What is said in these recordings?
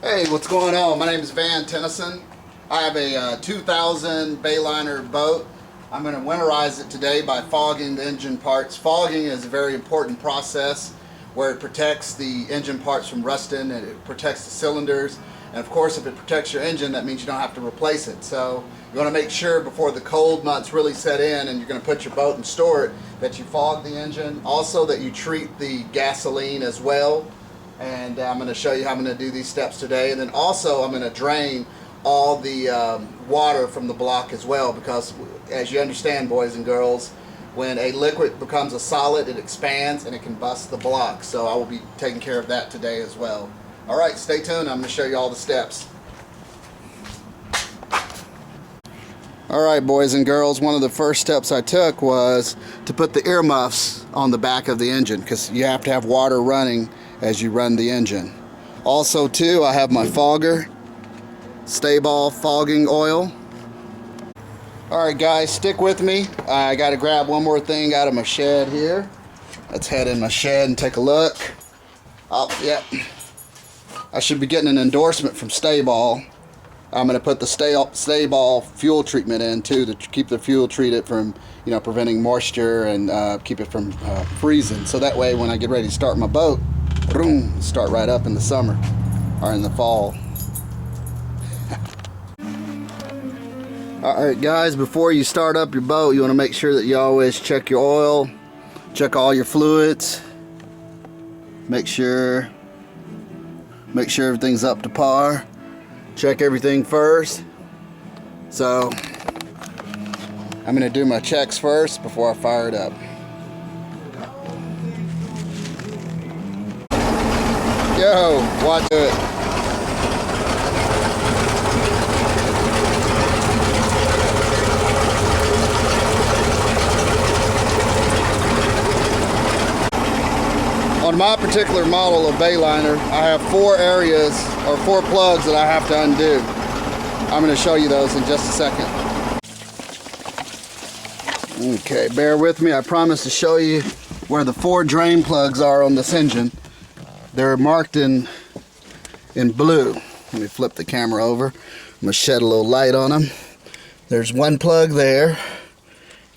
Hey, what's going on? My name is Van Tennyson. I have a 2000 Bayliner boat. I'm going to winterize it today by fogging the engine parts. Fogging is a very important process where it protects the engine parts from rusting and it protects the cylinders. And of course, if it protects your engine, that means you don't have to replace it. So you want to make sure before the cold months really set in and you're going to put your boat and store it, that you fog the engine. Also that you treat the gasoline as well. And I'm going to show you how I'm going to do these steps today. And then also I'm going to drain all the water from the block as well, because as you understand, boys and girls, when a liquid becomes a solid, it expands and it can bust the block. So I will be taking care of that today as well. Alright, stay tuned. I'm going to show you all the steps. Alright, boys and girls, one of the first steps I took was to put the earmuffs on the back of the engine, because you have to have water running as you run the engine. Also too, I have my fogger, Stay-Ball fogging oil. Alright guys, stick with me. I got to grab one more thing out of my shed here. Let's head in my shed and take a look. Oh, yep. I should be getting an endorsement from Stay-Ball. I'm going to put the Stay-Ball fuel treatment in too, to keep the fuel treated from, preventing moisture and keep it from freezing. So that way when I get ready to start my boat, boom, start right up in the summer or in the fall. Alright guys, before you start up your boat, you want to make sure that you always check your oil, check all your fluids, make sure everything's up to par. Check everything first. So I'm going to do my checks first before I fire it up. Yo, watch it. On my particular model of Bayliner, I have 4 areas or 4 plugs that I have to undo. I'm going to show you those in just a second. Okay, bear with me. I promise to show you where the 4 drain plugs are on this engine. They're marked in blue. Let me flip the camera over. I'm going to shed a little light on them. There's one plug there,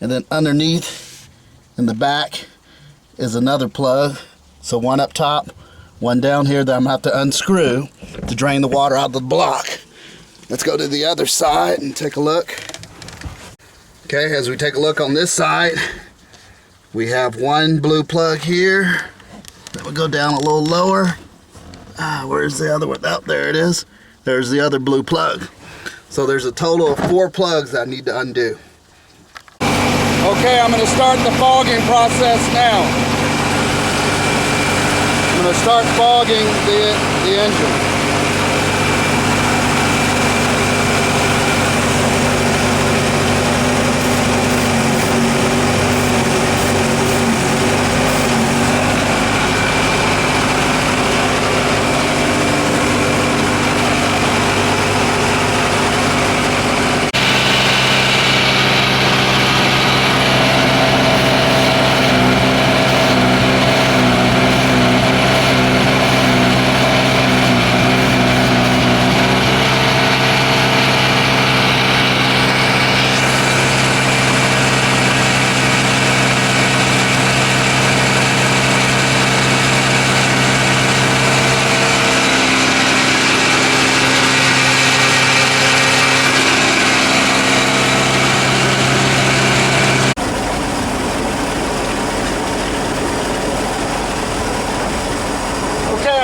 and then underneath in the back is another plug. So one up top, one down here that I'm going to have to unscrew to drain the water out of the block. Let's go to the other side and take a look. Okay, as we take a look on this side, we have one blue plug here. That will go down a little lower. Where's the other one? Oh, there it is. There's the other blue plug. So there's a total of 4 plugs that I need to undo. Okay, I'm going to start the fogging process now. I'm going to start fogging the engine.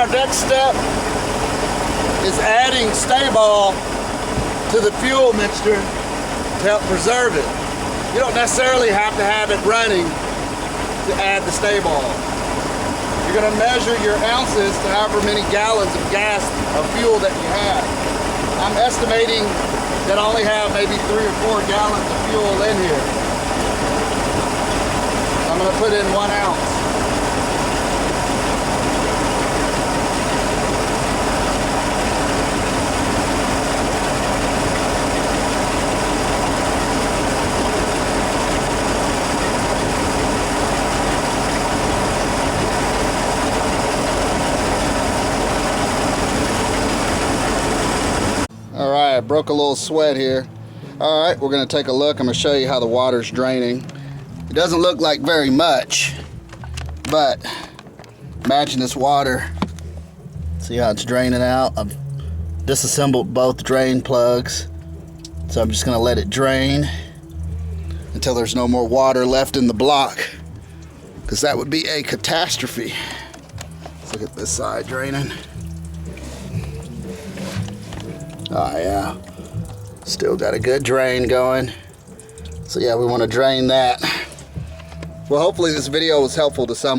Next step is adding Stay-Ball to the fuel mixture to help preserve it. You don't necessarily have to have it running to add the Stay-Ball. You're going to measure your ounces to however many gallons of gas of fuel that you have. I'm estimating that I only have maybe 3 or 4 gallons of fuel in here. I'm going to put in 1 ounce. broke a little sweat here. All right, we're gonna take a look. I'm gonna show you how the water's draining. It doesn't look like very much, but imagine this water. See how it's draining out? I've disassembled both drain plugs. So I'm just gonna let it drain until there's no more water left in the block, because that would be a catastrophe. Let's look at this side draining. Oh yeah, still got a good drain going. So yeah, we want to drain that. Well, hopefully this video was helpful to someone.